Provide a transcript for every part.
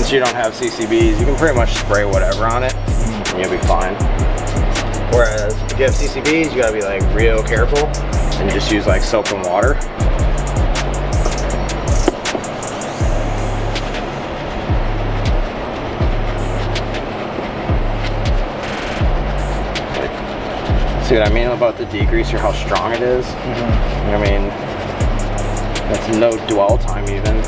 since you don't have CCBs, you can pretty much spray whatever on it and you'll be fine. Whereas if you have CCBs, you gotta be like real careful and just use like soap and water. See what I mean about the degreaser, how strong it is? I mean, that's no dwell time even.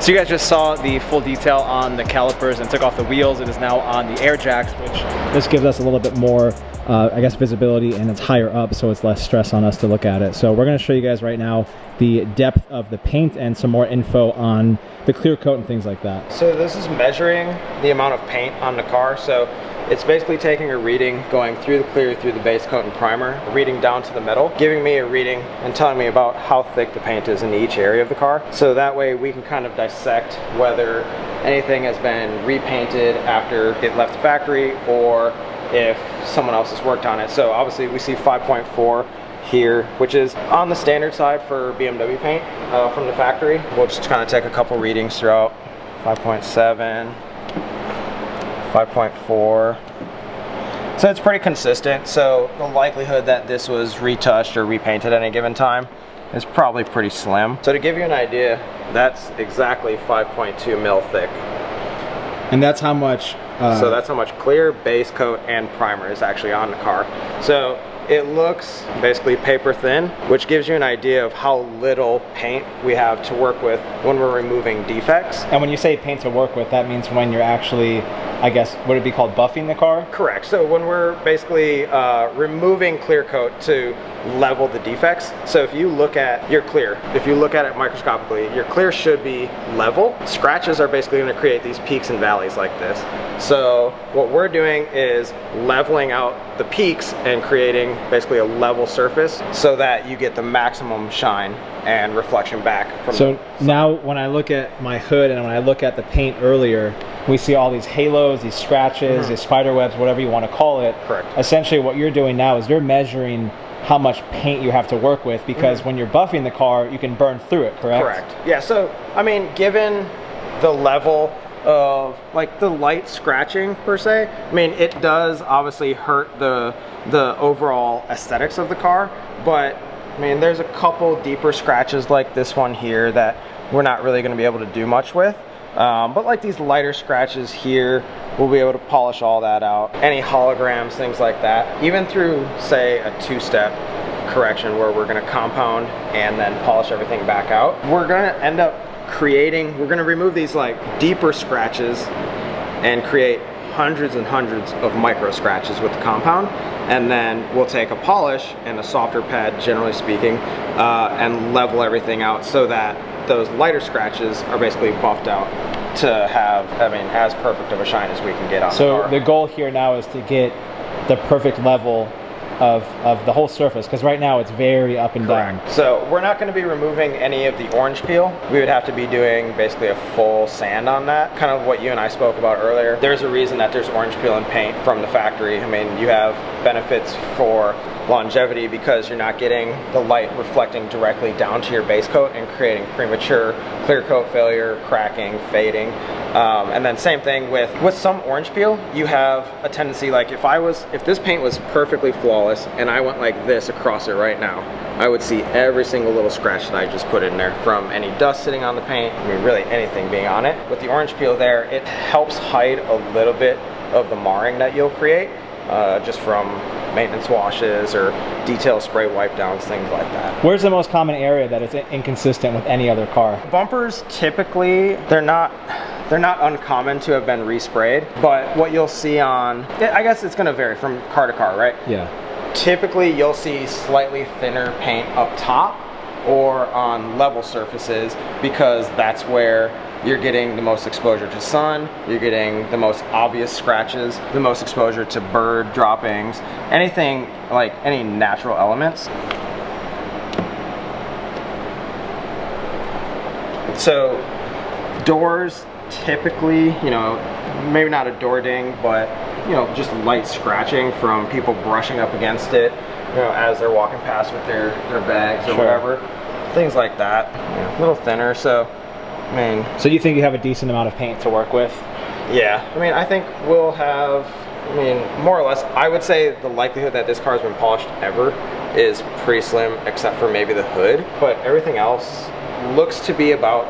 So you guys just saw the full detail on the calipers and took off the wheels. It is now on the air jacks, which this gives us a little bit more, I guess, visibility, and it's higher up, so it's less stress on us to look at it. So we're going to show you guys right now the depth of the paint and some more info on the clear coat and things like that. So this is measuring the amount of paint on the car. So it's basically taking a reading, going through the clear, through the base coat and primer, a reading down to the metal, giving me a reading and telling me about how thick the paint is in each area of the car. So that way we can kind of dissect whether anything has been repainted after it left the factory or if someone else has worked on it. So obviously we see 5.4 here, which is on the standard side for BMW paint from the factory. We'll just kind of take a couple readings throughout. 5.7, 5.4. So it's pretty consistent. So the likelihood that this was retouched or repainted at any given time is probably pretty slim. So to give you an idea, that's exactly 5.2 mil thick. And that's how much? So that's how much clear, base coat, and primer is actually on the car. So it looks basically paper thin, which gives you an idea of how little paint we have to work with when we're removing defects. And when you say paint to work with, that means when you're actually, I guess, would it be called buffing the car? Correct. So when we're basically removing clear coat to level the defects. So if you look at your clear, if you look at it microscopically, your clear should be level. Scratches are basically going to create these peaks and valleys like this. So what we're doing is leveling out the peaks and creating basically a level surface so that you get the maximum shine and reflection back from So now when I look at my hood and when I look at the paint earlier, we see all these halos, these scratches, these spider webs, whatever you want to call it. Correct. Essentially what you're doing now is you're measuring how much paint you have to work with, because when you're buffing the car, you can burn through it, correct? Correct. Yeah, so I mean, given the level of like the light scratching per se, I mean, it does obviously hurt the overall aesthetics of the car, but I mean, there's a couple deeper scratches like this one here that we're not really going to be able to do much with. But like these lighter scratches here, we'll be able to polish all that out. Any holograms, things like that. Even through, say, a two-step correction where we're going to compound and then polish everything back out, we're going to end up creating, we're going to remove these like deeper scratches and create hundreds and hundreds of micro scratches with the compound. And then we'll take a polish and a softer pad, generally speaking, and level everything out so that those lighter scratches are basically buffed out to have, I mean, as perfect of a shine as we can get on the car. So the goal here now is to get the perfect level of the whole surface, because right now it's very up and down. So we're not going to be removing any of the orange peel. We would have to be doing basically a full sand on that, kind of what you and I spoke about earlier. There's a reason that there's orange peel in paint from the factory. I mean, you have benefits for longevity because you're not getting the light reflecting directly down to your base coat and creating premature clear coat failure, cracking, fading. And then same thing with some orange peel, you have a tendency, like if this paint was perfectly flawless and I went like this across it right now, I would see every single little scratch that I just put in there, from any dust sitting on the paint, I mean really anything being on it. With the orange peel there, it helps hide a little bit of the marring that you'll create just from maintenance washes or detail spray wipe downs, things like that. Where's the most common area that is inconsistent with any other car? Bumpers, typically, they're not uncommon to have been resprayed, but what you'll see on, I guess it's gonna vary from car to car, right? Yeah. Typically, you'll see slightly thinner paint up top or on level surfaces because that's where you're getting the most exposure to sun, you're getting the most obvious scratches, the most exposure to bird droppings, anything like any natural elements. So doors, typically, you know, maybe not a door ding, but you know, just light scratching from people brushing up against it, you know, as they're walking past with their bags or whatever, things like that. You know, a little thinner. So I mean, so you think you have a decent amount of paint to work with? Yeah, I mean, I think we'll have, I mean, more or less, I would say the likelihood that this car has been polished ever is pretty slim, except for maybe the hood, but everything else looks to be about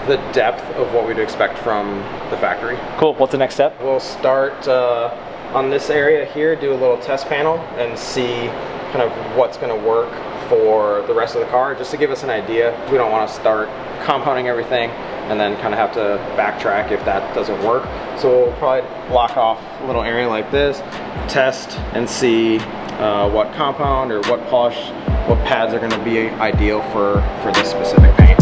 the depth of what we'd expect from the factory. Cool. What's the next step? We'll start on this area here, do a little test panel and see kind of what's going to work for the rest of the car, just to give us an idea. We don't want to start compounding everything and then kind of have to backtrack if that doesn't work. So we'll probably block off a little area like this, test and see what compound or what polish, what pads are going to be ideal for this specific paint.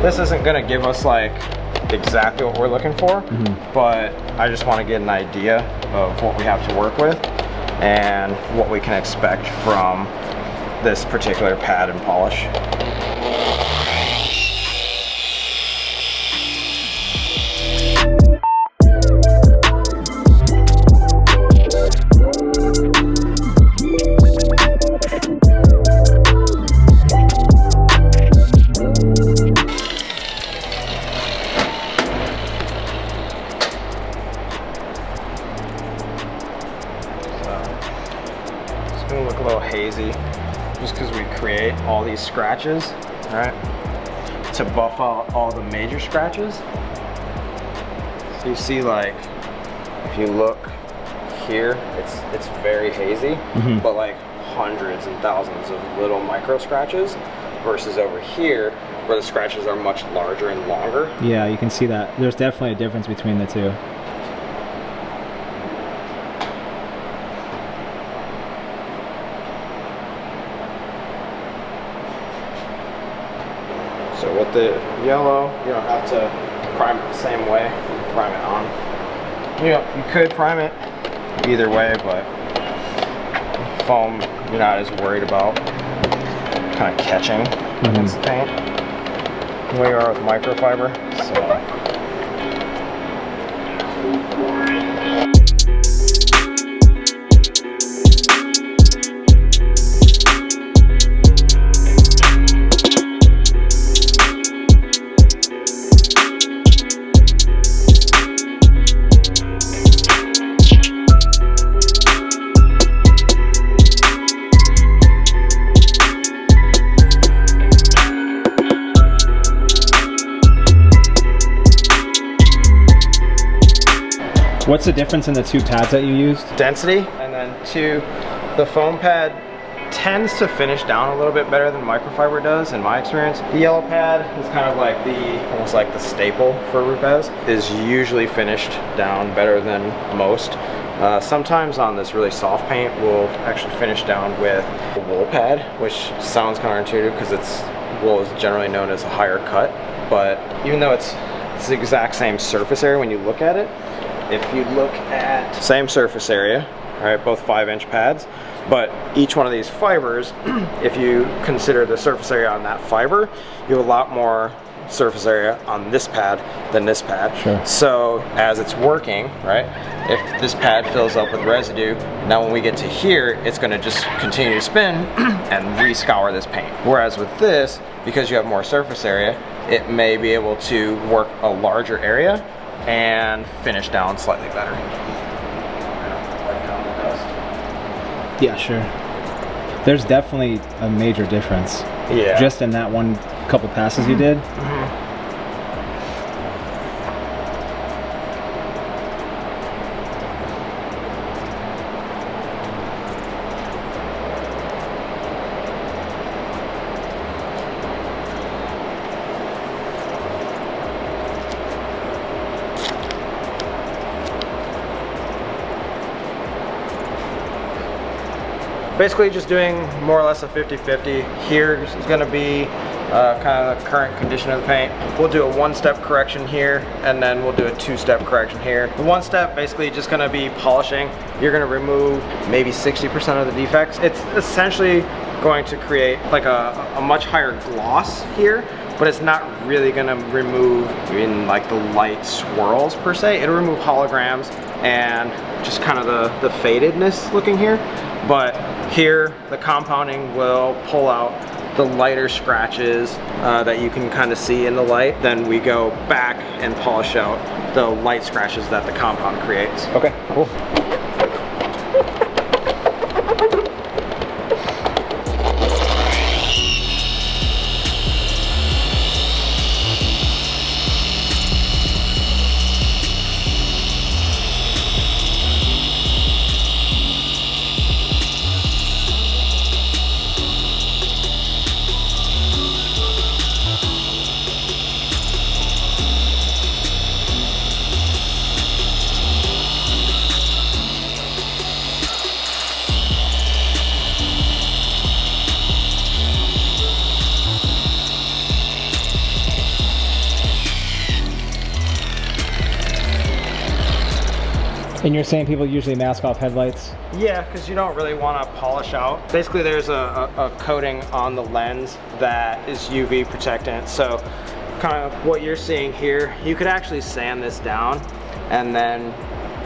This isn't gonna give us like exactly what we're looking for, but I just want to get an idea of what we have to work with and what we can expect from this particular pad and polish. Look a little hazy just because we create all these scratches, right, to buff out all the major scratches. So you see, like, if you look here, it's very hazy, but like hundreds and thousands of little micro scratches, versus over here where the scratches are much larger and longer. Yeah, you can see that. There's definitely a difference between the two. So with the yellow, you don't have to prime it the same way. You prime it on. You know, you could prime it either way, but foam, you're not as worried about kind of catching against the paint the way you are with microfiber. So. What's the difference in the two pads that you used? Density, and then two, the foam pad tends to finish down a little bit better than microfiber does in my experience. The yellow pad is kind of like almost like the staple for Rupes, is usually finished down better than most. Sometimes on this really soft paint, we'll actually finish down with a wool pad, which sounds counterintuitive because wool is generally known as a higher cut, but even though it's the exact same surface area when you look at it, if you look at same surface area, right, both 5-inch pads, but each one of these fibers, if you consider the surface area on that fiber, you have a lot more surface area on this pad than this pad. Sure. So as it's working, right, if this pad fills up with residue, now when we get to here, it's going to just continue to spin and re-scour this paint. Whereas with this, because you have more surface area, it may be able to work a larger area and finish down slightly better. Yeah, sure. There's definitely a major difference. Yeah. Just in that one couple passes you did. Basically just doing more or less a 50-50. Here is going to be kind of the current condition of the paint. We'll do a one-step correction here, and then we'll do a two-step correction here. The one step basically just going to be polishing. You're going to remove maybe 60% of the defects. It's essentially going to create like a much higher gloss here, but it's not really going to remove in like the light swirls per se. It'll remove holograms and just kind of the fadedness looking here. But here, the compounding will pull out the lighter scratches that you can kind of see in the light. Then we go back and polish out the light scratches that the compound creates. Okay, cool. And you're saying people usually mask off headlights? Yeah, because you don't really want to polish out. Basically, there's a coating on the lens that is UV protectant. So kind of what you're seeing here, you could actually sand this down and then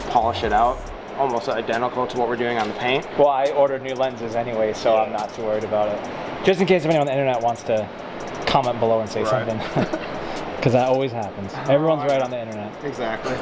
polish it out, almost identical to what we're doing on the paint. Well, I ordered new lenses anyway, so I'm not too worried about it. Just in case anyone on the internet wants to comment below and say something. Because that always happens. Everyone's right on the internet. Exactly.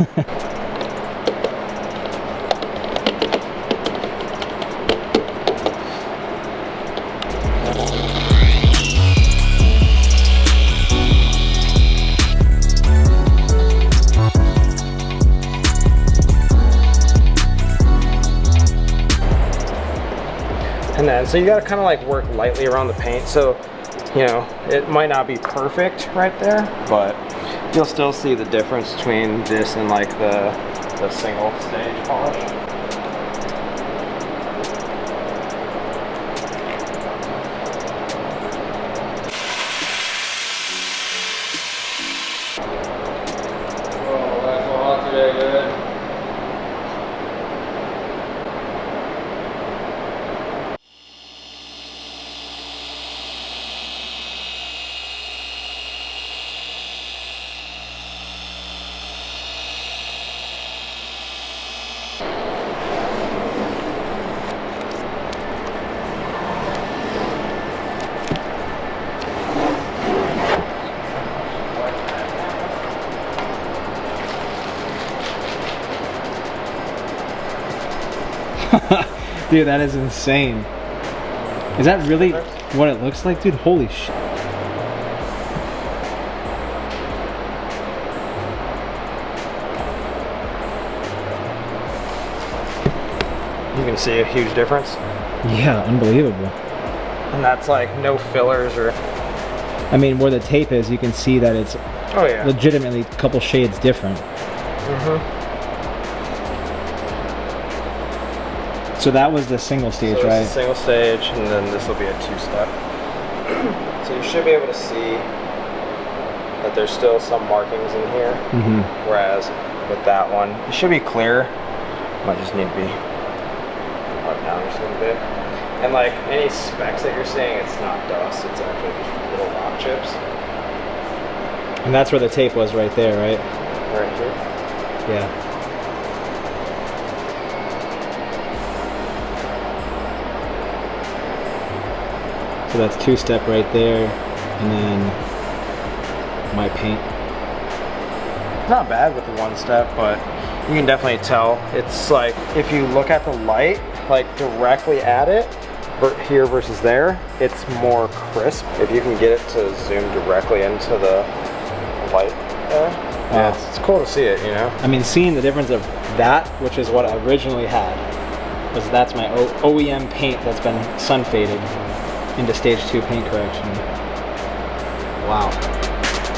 And then, so you gotta kind of like work lightly around the paint. So, you know, it might not be perfect right there, but you'll still see the difference between this and like the single stage polish. Whoa, that's so hot today, dude. Dude, that is insane. Is that really what it looks like, dude? Holy shit. You can see a huge difference. Yeah, unbelievable. And that's like no fillers or... I mean, where the tape is, you can see that it's legitimately a couple shades different. So that was the single stage, so right? It's a single stage, and then this will be a two-step. So you should be able to see that there's still some markings in here, whereas with that one, it should be clear. Might just need to be brought down just a little bit. And like any specks that you're seeing, it's not dust, it's actually just little rock chips. And that's where the tape was right there, right? Right here. Yeah. So that's two-step right there, and then my paint. It's not bad with the one step, but you can definitely tell. It's like, if you look at the light, like directly at it, here versus there, it's more crisp. If you can get it to zoom directly into the light there. Yeah, it's cool to see it, you know? I mean, seeing the difference of that, which is what I originally had, was that's my OEM paint that's been sun faded into stage 2 paint correction. Wow,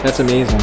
that's amazing.